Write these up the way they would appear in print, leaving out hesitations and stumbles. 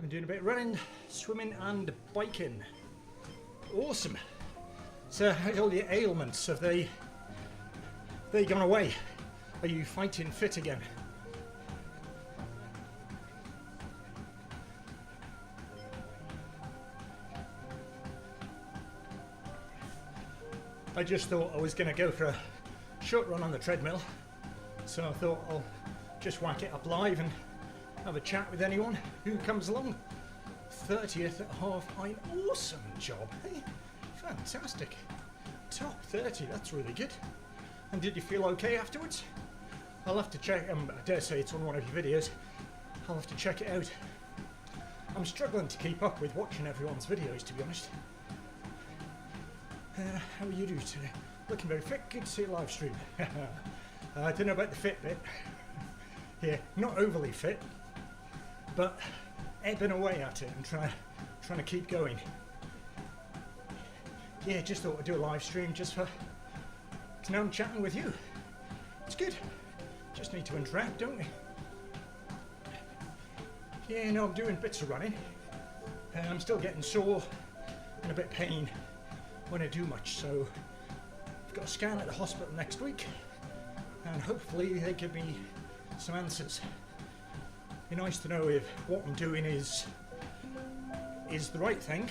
I'm doing a bit of running, swimming and biking. Awesome. So how's all your ailments? Have they gone away? Are you fighting fit again? I just thought I was going to go for a short run on the treadmill, so I thought I'll just whack it up live and have a chat with anyone who comes along. 30th at half-pint, awesome job, hey? Fantastic. Top 30, that's really good. And did you feel okay afterwards? I'll have to check, I dare say it's on one of your videos. I'll have to check it out. I'm struggling to keep up with watching everyone's videos, to be honest. How are you doing today? Looking very fit, good to see you live stream. I don't know about the fit bit. Yeah, not overly fit, but ebbing away at it and trying to keep going. Yeah, just thought I'd do a live stream just for, because now I'm chatting with you. It's good. Just need to interact, don't we? Yeah, no, I'm doing bits of running. I'm still getting sore and a bit of pain when I do much, so I've got a scan at the hospital next week and hopefully they give me some answers. Be nice to know if what I'm doing is the right thing,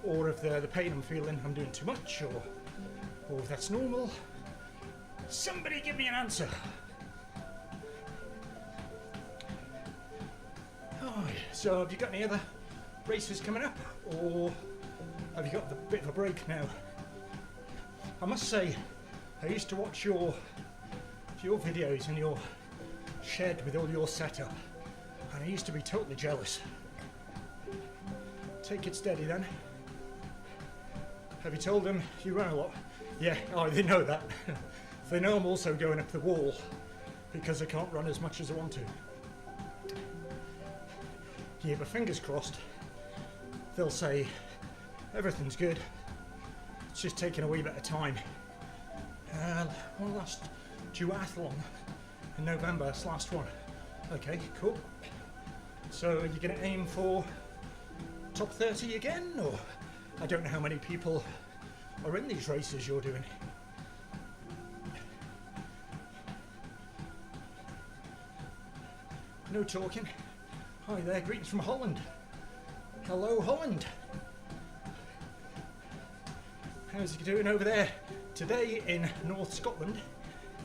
or if the pain I'm feeling I'm doing too much, or if that's normal. Somebody give me an answer. Oh, yeah. So have you got any other races coming up, or have you got a bit of a break now? I must say, I used to watch your videos in your shed with all your setup, and I used to be totally jealous. Take it steady then. Have you told them you run a lot? Yeah, oh, they know that. They know I'm also going up the wall because I can't run as much as I want to. Yeah, but fingers crossed, they'll say everything's good, it's just taking a wee bit of time. One last duathlon in November, that's the last one. Okay, cool. So are you going to aim for top 30 again, or I don't know how many people are in these races you're doing. No talking. Hi there, greetings from Holland. Hello Holland. How's it doing over there? Today in North Scotland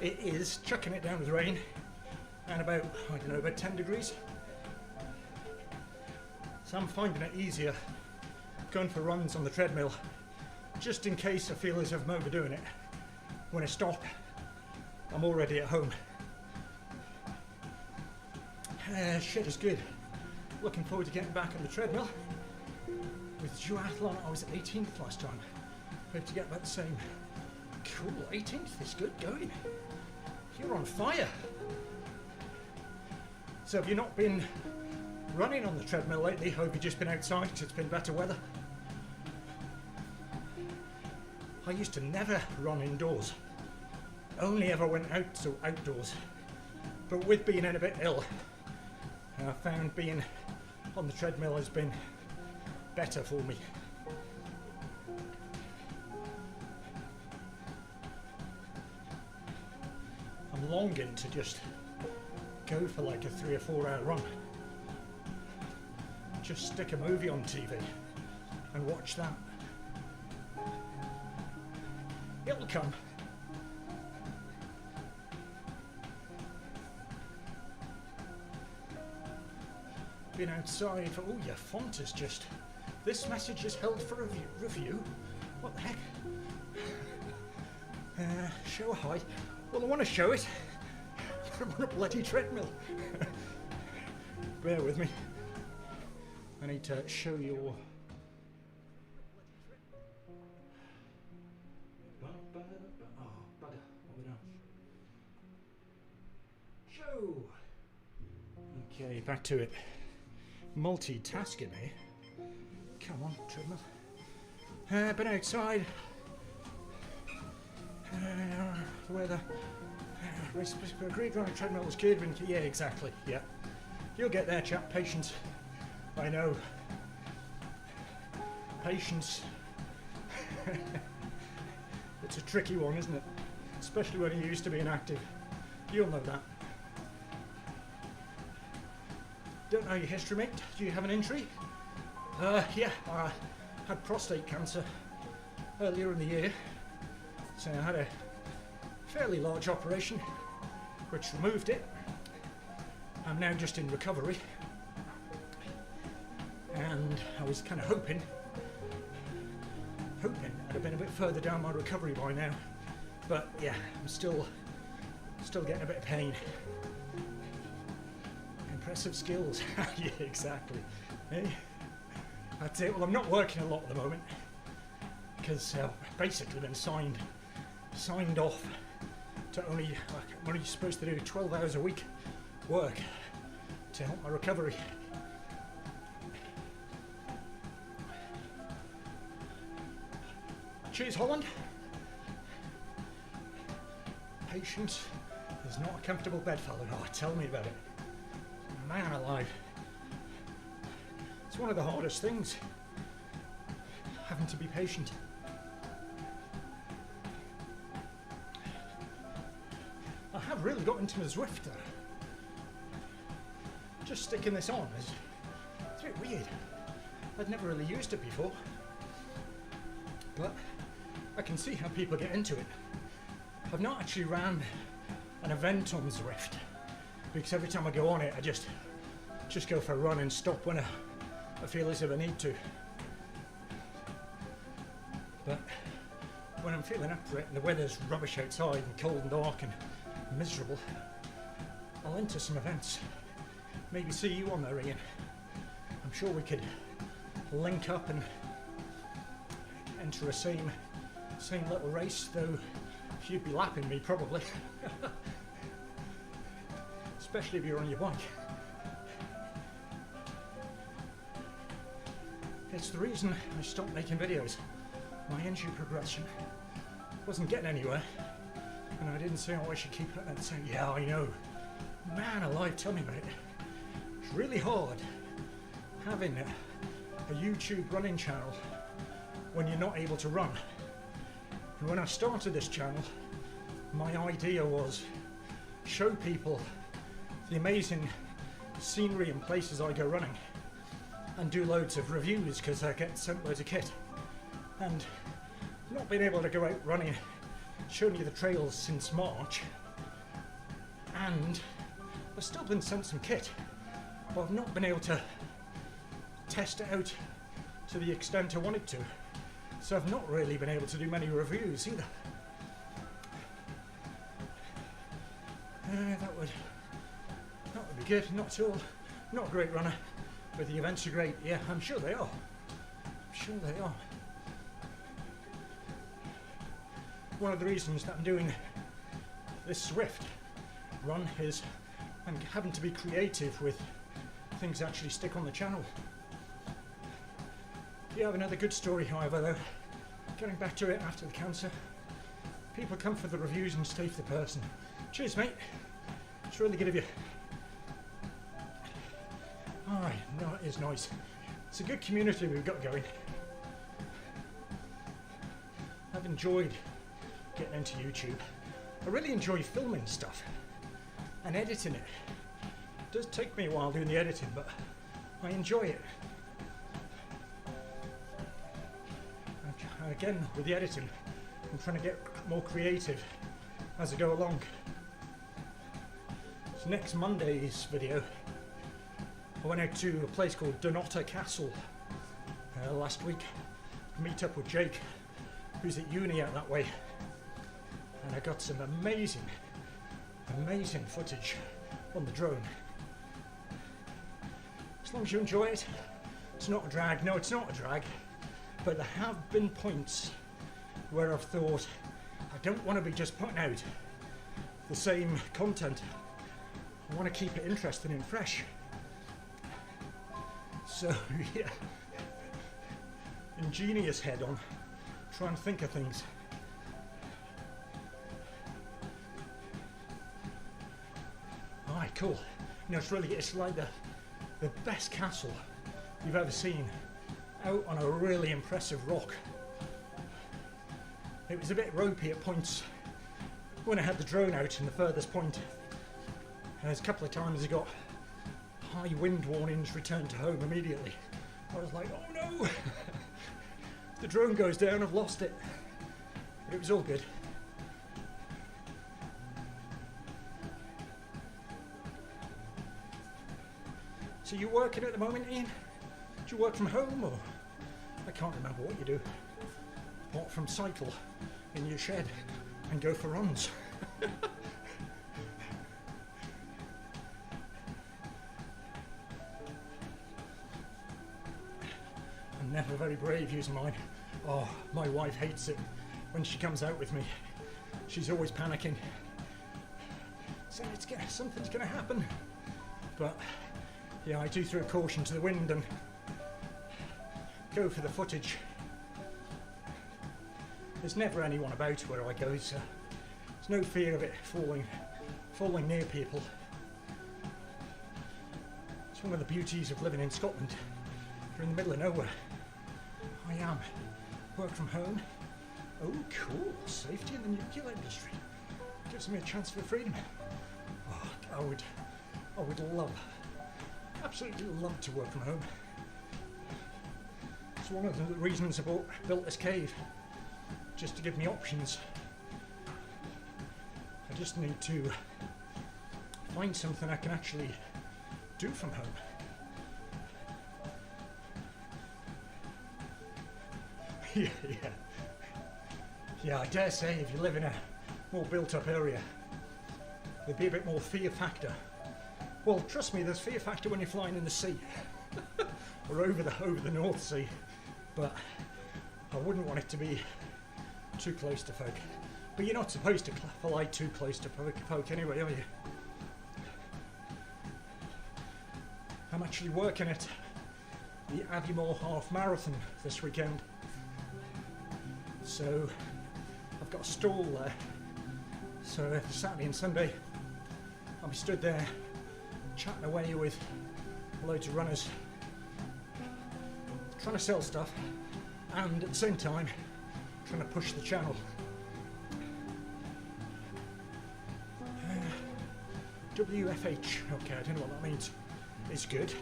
it is chucking it down with rain and about, I don't know, about 10 degrees. So I'm finding it easier going for runs on the treadmill, just in case I feel as if I'm overdoing it. When I stop, I'm already at home. Shit is good. Looking forward to getting back on the treadmill. With duathlon, I was 18th last time. Hope to get about the same. Cool, 18th is good going. You're on fire. So have you not been running on the treadmill lately? Hope you've just been outside because it's been better weather. I used to never run indoors. Only ever went out, so outdoors. But with being a bit ill, I found being on the treadmill has been better for me. I'm longing to just go for like a 3 or 4 hour run. Just stick a movie on TV and watch that. It'll come. Been outside for, oh, your font is just, this message is held for review. What the heck? Show a height. Well, I want to show it. I'm on a bloody treadmill. Bear with me. I need to show your... Oh, bugger. What we done? Show! Okay, back to it. Multitasking here. Come on, treadmill. Been outside. The weather. Agreed on a treadmill was good. Yeah, exactly. Yeah. You'll get there, chap. Patience. I know. Patience. It's a tricky one, isn't it? Especially when you're used to being active. You'll know that. Don't know your history, mate. Do you have an injury? Yeah, I had prostate cancer earlier in the year. So I had a fairly large operation, which removed it. I'm now just in recovery. And I was kind of hoping I'd have been a bit further down my recovery by now. But yeah, I'm still getting a bit of pain. Impressive skills. Yeah, exactly. Hey, that's it. Well, I'm not working a lot at the moment because I've basically been signed off to I'm only supposed to do 12 hours a week work to help my recovery. Cheers, Holland. Patience is not a comfortable bedfellow. Oh, tell me about it. Man alive. It's one of the hardest things, having to be patient. I have really got into the Zwift though. Just sticking this on is it's a bit weird. I'd never really used it before. But I can see how people get into it. I've not actually ran an event on Zwift because every time I go on it I just go for a run and stop when I feel as if I need to. But when I'm feeling up for it and the weather's rubbish outside and cold and dark and miserable, I'll enter some events. Maybe see you on there, Ian. I'm sure we could link up and enter a same little race, though you'd be lapping me probably. Especially if you're on your bike. It's the reason I stopped making videos. My injury progression wasn't getting anywhere, and I didn't say, oh, I should keep it, and say, yeah, I know. Man alive, tell me about it. It's really hard having a YouTube running channel when you're not able to run. And when I started this channel, my idea was show people the amazing scenery and places I go running and do loads of reviews because I get sent loads of kit. And not being able to go out running, showing you the trails since March, and I've still been sent some kit, but I've not been able to test it out to the extent I wanted to. So I've not really been able to do many reviews either. That would be good. Not at all. Not a great runner, but the events are great. Yeah, I'm sure they are. I'm sure they are. One of the reasons that I'm doing this Zwift run is I'm having to be creative with things that actually stick on the channel. You have another good story, however, though. Getting back to it after the cancer. People come for the reviews and stay for the person. Cheers, mate. It's really good of you. Alright, no, it is nice. It's a good community we've got going. I've enjoyed getting into YouTube. I really enjoy filming stuff and editing it. It does take me a while doing the editing, but I enjoy it. And again, with the editing, I'm trying to get more creative as I go along. So next Monday's video, I went out to a place called Dunnottar Castle last week to meet up with Jake, who's at uni out that way, and I got some amazing footage on the drone. As long as you enjoy it, it's not a drag. No, it's not a drag, but there have been points where I've thought I don't want to be just putting out the same content. I want to keep it interesting and fresh. So yeah, ingenious head on, try and think of things. Alright, cool. You know, it's like the best castle you've ever seen out on a really impressive rock. It was a bit ropey at points when I had the drone out in the furthest point. And there's a couple of times I got high wind warnings, return to home immediately. I was like, oh no! The drone goes down, I've lost it. But it was all good. So you working at the moment, Ian? Do you work from home, or I can't remember what you do. Apart from cycle in your shed and go for runs. I'm never very brave using mine. Oh, my wife hates it when she comes out with me. She's always panicking, saying something's gonna happen. But yeah, I do throw caution to the wind and go for the footage. There's never anyone about where I go, so there's no fear of it falling near people. It's one of the beauties of living in Scotland. You're in the middle of nowhere. I am. Work from home. Oh, cool. Safety in the nuclear industry. Gives me a chance for freedom. Oh, I would love, absolutely love to work from home. It's one of the reasons I built this cave, just to give me options. I just need to find something I can actually do from home. Yeah, I dare say if you live in a more built-up area, there'd be a bit more fear factor. Well, trust me, there's fear factor when you're flying in the sea or over the North Sea, but I wouldn't want it to be too close to folk. But you're not supposed to fly too close to folk anyway, are you? I'm actually working at the Abbeymoor Half Marathon this weekend, so I've got a stall there. So Saturday and Sunday I'll be stood there chatting away with loads of runners, trying to sell stuff and at the same time trying to push the channel. WFH, okay, I don't know what that means. It's good,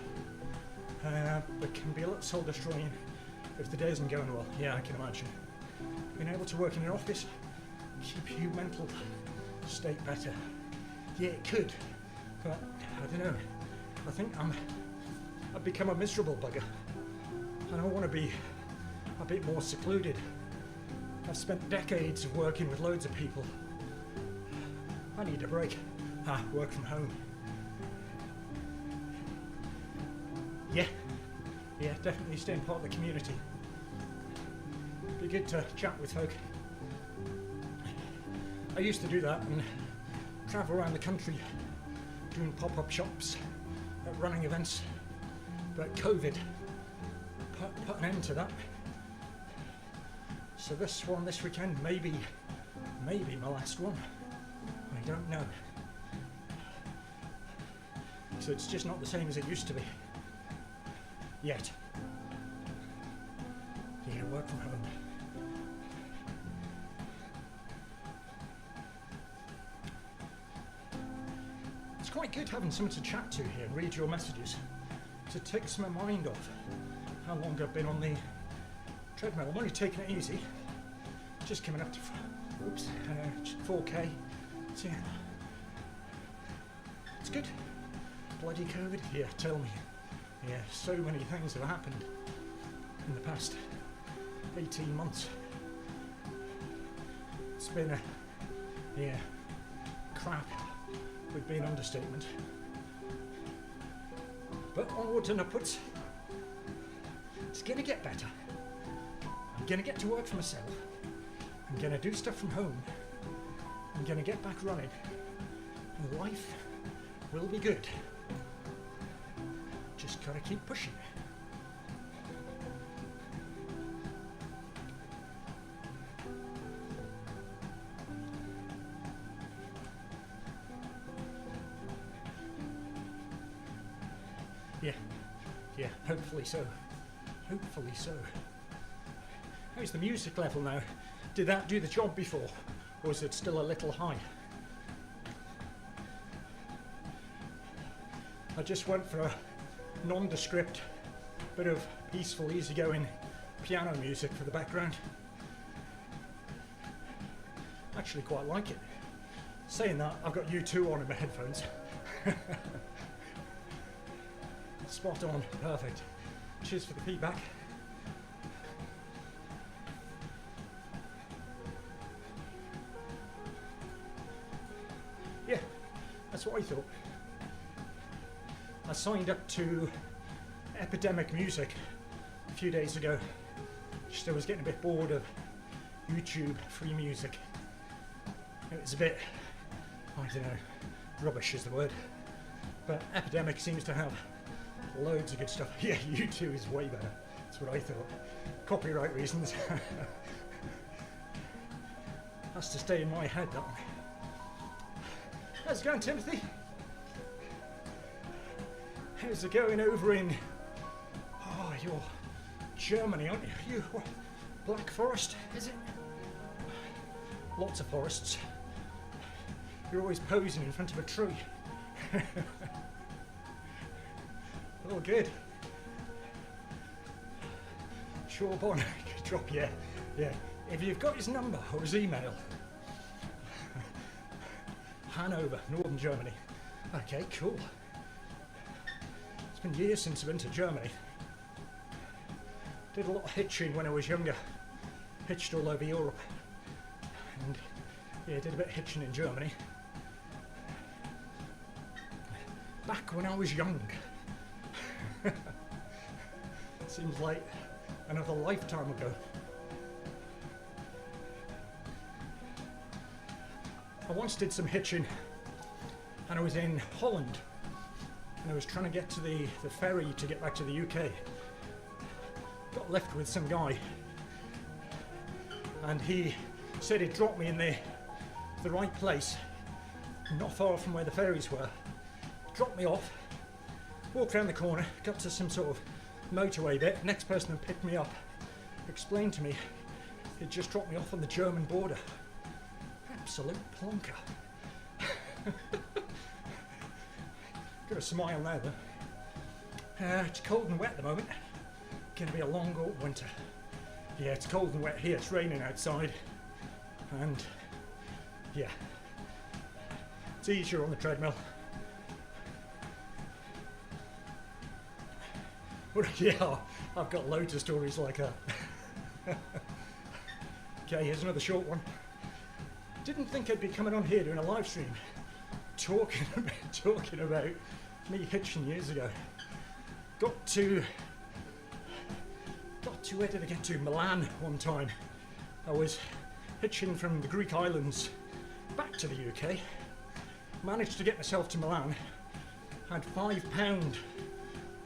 but can be a little soul destroying if the day isn't going well. Yeah, I can imagine. Being able to work in an office keep your mental state better. Yeah, it could, but I don't know. I think I've become a miserable bugger, and I want to be a bit more secluded. I've spent decades of working with loads of people. I need a break. Work from home. Yeah, definitely staying part of the community. Be good to chat with folk. I used to do that and travel around the country doing pop-up shops at running events, but COVID put an end to that. So this weekend, maybe my last one. I don't know. So it's just not the same as it used to be. Yet. Yeah, work from home. It's quite good having someone to chat to here and read your messages. To take some of my mind off how long I've been on the treadmill. I'm only taking it easy. Just coming up to 4K. So yeah. It's good. Bloody COVID. Yeah, tell me. Yeah, so many things have happened in the past 18 months. It's been crap would be an understatement. But onwards and upwards. It's gonna get better. I'm gonna get to work for myself. I'm gonna do stuff from home. I'm gonna get back running. And life will be good. Just gotta keep pushing. Yeah, Hopefully so. Hopefully so. How's the music level now? Did that do the job before? Or is it still a little high? I just went for a nondescript bit of peaceful, easygoing piano music for the background. Actually quite like it. Saying that, I've got U2 on in my headphones. Spot on, perfect. Cheers for the feedback. Yeah, that's what I thought. I signed up to Epidemic Music a few days ago. Just I was getting a bit bored of YouTube free music. It was a bit, I don't know, rubbish is the word. But Epidemic seems to have loads of good stuff. Yeah, U2 is way better. That's what I thought. Copyright reasons. Has to stay in my head, that one. How's it going, Timothy? How's it going over in... Oh, you're Germany, aren't you? You Black Forest, is it? Lots of forests. You're always posing in front of a tree. Oh, good. Shawborn, drop, yeah. If you've got his number or his email. Hanover, Northern Germany. Okay, cool. It's been years since I've been to Germany. Did a lot of hitching when I was younger. Hitched all over Europe. And yeah, did a bit of hitching in Germany. Back when I was young. Seems like another lifetime ago. I once did some hitching and I was in Holland and I was trying to get to the ferry to get back to the UK. Got left with some guy and he said he'd drop me in the right place, not far from where the ferries were. Dropped me off, walked around the corner, got to some sort of motorway bit. Next person that picked me up explained to me he'd just dropped me off on the German border. Absolute plonker. Got a smile now though. It's cold and wet at the moment. Gonna be a long old winter. Yeah, it's cold and wet here. It's raining outside, and yeah, it's easier on the treadmill. Yeah, I've got loads of stories like that. Okay, here's another short one. Didn't think I'd be coming on here doing a live stream talking about me hitching years ago. Got to where did I get to? Milan one time. I was hitching from the Greek islands back to the UK. Managed to get myself to Milan. Had £5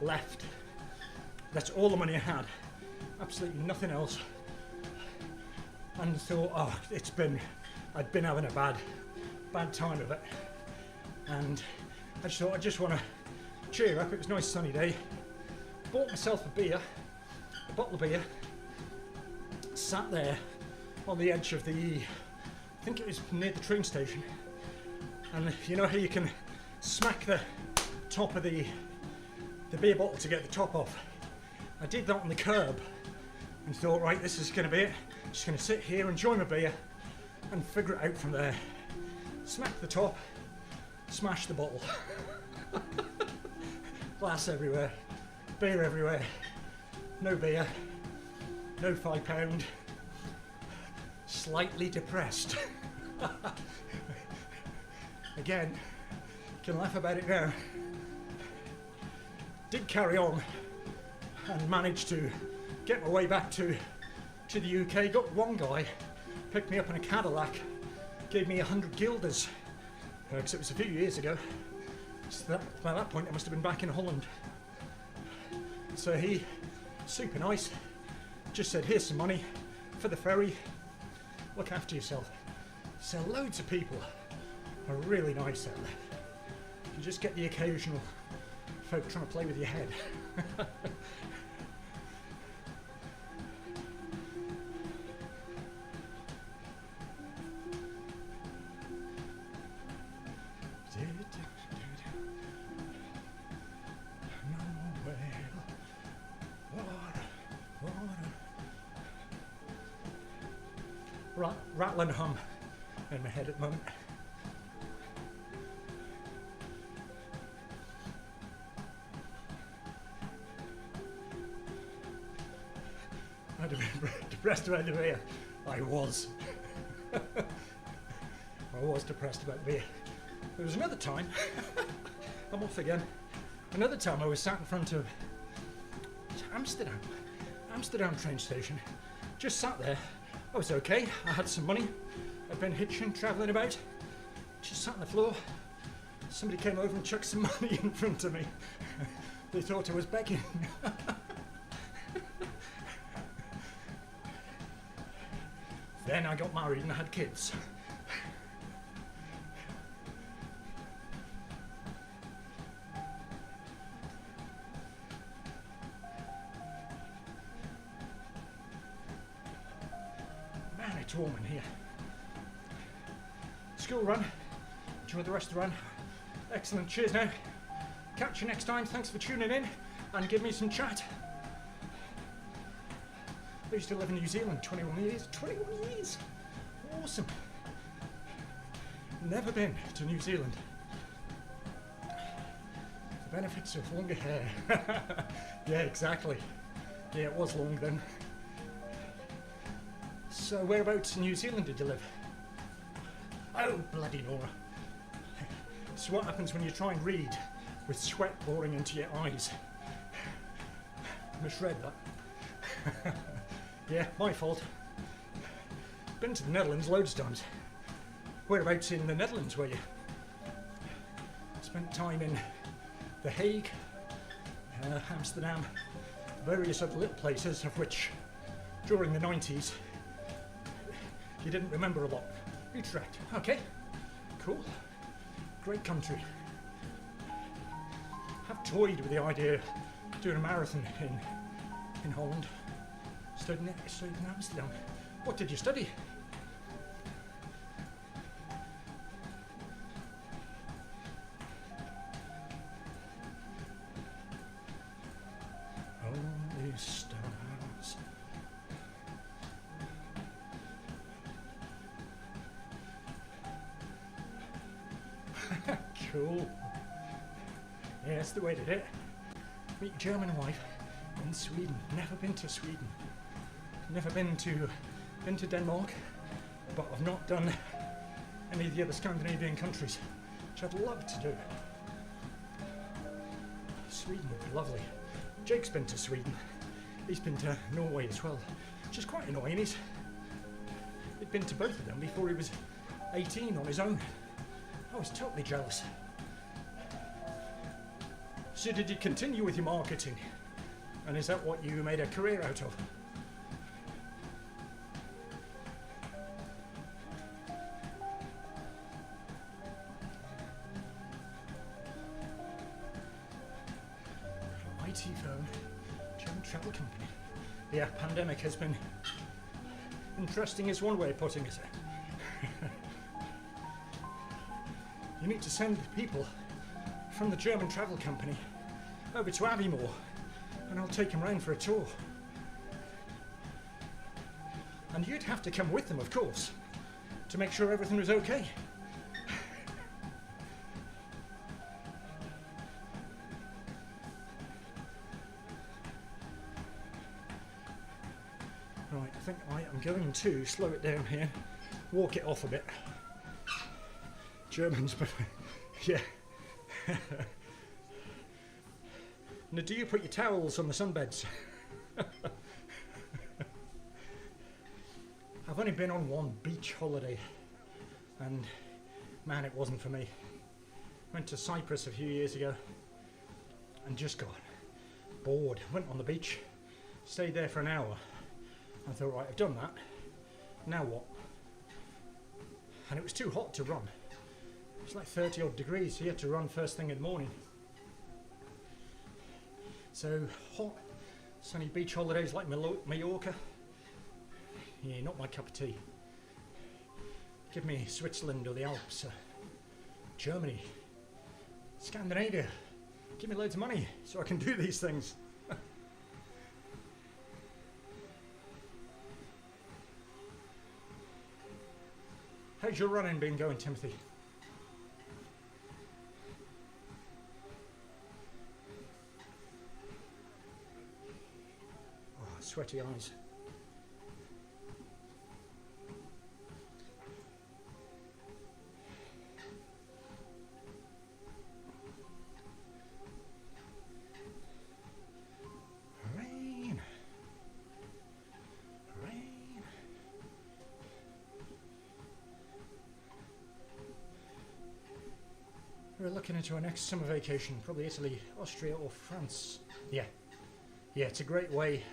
left. That's all the money I had. Absolutely nothing else. And thought, oh, I'd been having a bad time of it. And I just thought, I just want to cheer up. It was a nice sunny day. Bought myself a bottle of beer. Sat there on the edge of I think it was near the train station. And you know how you can smack the top of the beer bottle to get the top off? I did that on the curb and thought, right, this is going to be it. Just going to sit here, enjoy my beer and figure it out from there. Smack the top, smash the bottle. Glass everywhere, beer everywhere, no beer, no £5, slightly depressed. Again, can laugh about it now. Did carry on and managed to get my way back to the UK. Got one guy, picked me up in a Cadillac, gave me 100 guilders, because it was a few years ago. So by that point I must have been back in Holland. So he, super nice, just said, here's some money for the ferry, look after yourself. So loads of people are really nice out there. You just get the occasional folk trying to play with your head. rattling hum in my head at the moment. I'd have been depressed about the beer. I was. I was depressed about the beer. There was another time, I'm off again. Another time I was sat in front of Amsterdam train station. Just sat there. I was okay. I had some money. I'd been hitching, travelling about. Just sat on the floor. Somebody came over and chucked some money in front of me. They thought I was begging. Then I got married and I had kids. Man, it's warm in here. School run. Enjoy the rest of the run. Excellent. Cheers now. Catch you next time. Thanks for tuning in and give me some chat. I used to live in New Zealand 21 years. 21 years! Awesome. Never been to New Zealand. The benefits of longer hair. Yeah, exactly. Yeah, it was long then. So whereabouts in New Zealand did you live? Oh, bloody Nora. So what happens when you try and read with sweat pouring into your eyes? Misread that. Yeah, my fault. Been to the Netherlands loads of times. Whereabouts in the Netherlands were you? Spent time in The Hague, Amsterdam, various other little places of which during the 90s you didn't remember a lot. Utrecht, okay, cool, great country. Have toyed with the idea of doing a marathon in Holland. Studied in Amsterdam. What did you study? Only stars. Cool. Yeah, that's the way to do it. Meet German wife in Sweden. Never been to Sweden. Never been to Denmark, but I've not done any of the other Scandinavian countries, which I'd love to do. Sweden would be lovely. Jake's been to Sweden. He's been to Norway as well, which is quite annoying. He'd been to both of them before he was 18 on his own. I was totally jealous. So did you continue with your marketing? And is that what you made a career out of? IT firm, German travel company. Yeah, pandemic has been interesting is one way of putting it. You need to send people from the German travel company over to Abbeymoor and I'll take them round for a tour. And you'd have to come with them, of course, to make sure everything was okay. Right, I think I am going to slow it down here, walk it off a bit. Germans, but yeah. Now, do you put your towels on the sunbeds? I've only been on one beach holiday and man, it wasn't for me. Went to Cyprus a few years ago and just got bored. Went on the beach, stayed there for an hour. I thought, right, I've done that. Now what? And it was too hot to run. It was like 30 odd degrees, so you had to run first thing in the morning. So hot, sunny beach holidays like Mallorca. Yeah, not my cup of tea. Give me Switzerland or the Alps, Germany, Scandinavia. Give me loads of money so I can do these things. How's your running been going, Timothy? Oh, sweaty eyes. We're looking into our next summer vacation, probably Italy, Austria or France. Yeah, it's a great way.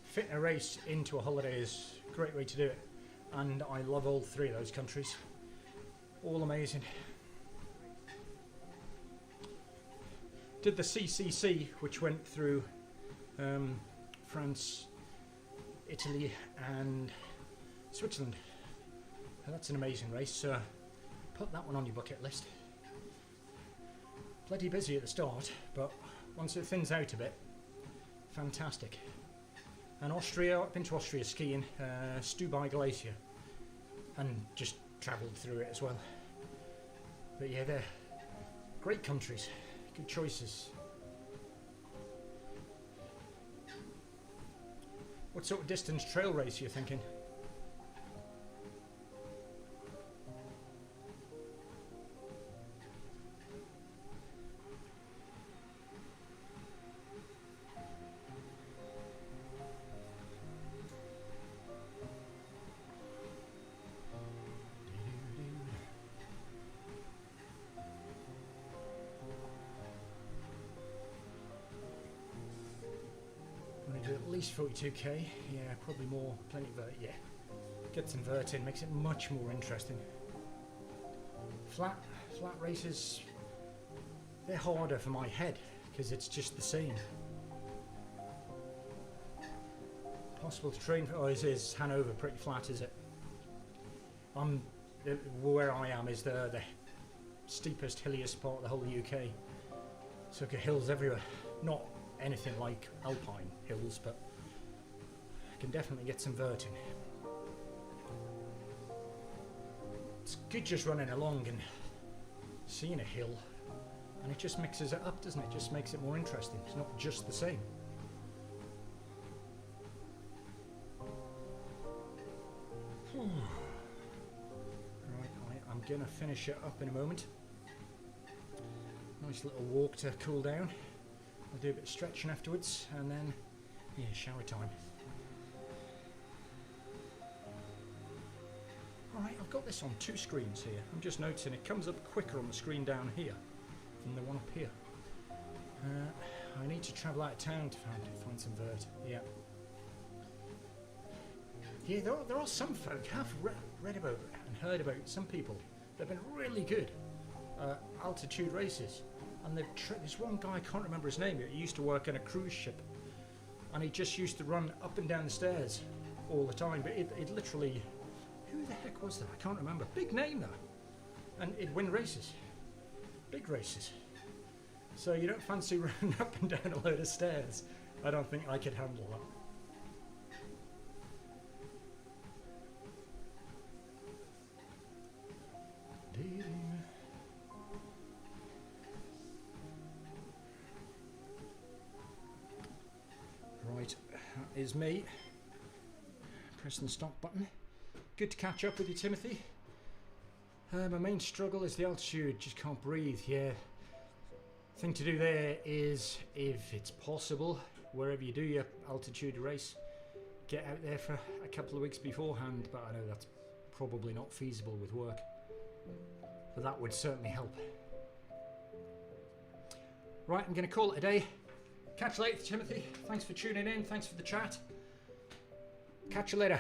Fitting a race into a holiday is a great way to do it. And I love all three of those countries. All amazing. Did the CCC, which went through France, Italy and Switzerland. That's an amazing race, so put that one on your bucket list. Bloody busy at the start, but once it thins out a bit, fantastic. And Austria, I've been to Austria skiing, Stubai Glacier, and just travelled through it as well. But yeah, they're great countries, good choices. What sort of distance trail race are you thinking? At least 42k, yeah, probably more, plenty of vert, yeah. Gets some vert in, makes it much more interesting. Flat races, they're harder for my head, because it's just the same. Possible to train for, is Hanover pretty flat, is it? Where I am is the steepest, hilliest part of the whole UK. So got hills everywhere, not anything like alpine hills, but I can definitely get some vert in. It's good just running along and seeing a hill, and it just mixes it up, doesn't it? Just makes it more interesting. It's not just the same. Right, I'm gonna finish it up in a moment. Nice little walk to cool down. I'll do a bit of stretching afterwards, and then, yeah, shower time. Alright, I've got this on two screens here. I'm just noticing it comes up quicker on the screen down here than the one up here. I need to travel out of town to find some vert. Yeah. Yeah, there are some folk, I've read about and heard about some people that have been really good at altitude races. And there's one guy, I can't remember his name, he used to work on a cruise ship, and he just used to run up and down the stairs all the time, but it literally, who the heck was that? I can't remember. Big name though, and it'd win races, big races. So you don't fancy running up and down a load of stairs? I don't think I could handle that. Right, that is me. Pressing the stop button. Good to catch up with you, Timothy. My main struggle is the altitude, just can't breathe, yeah. Thing to do there is, if it's possible, wherever you do your altitude race, get out there for a couple of weeks beforehand, but I know that's probably not feasible with work. But that would certainly help. Right, I'm going to call it a day. Catch you later, Timothy. Thanks for tuning in. Thanks for the chat. Catch you later.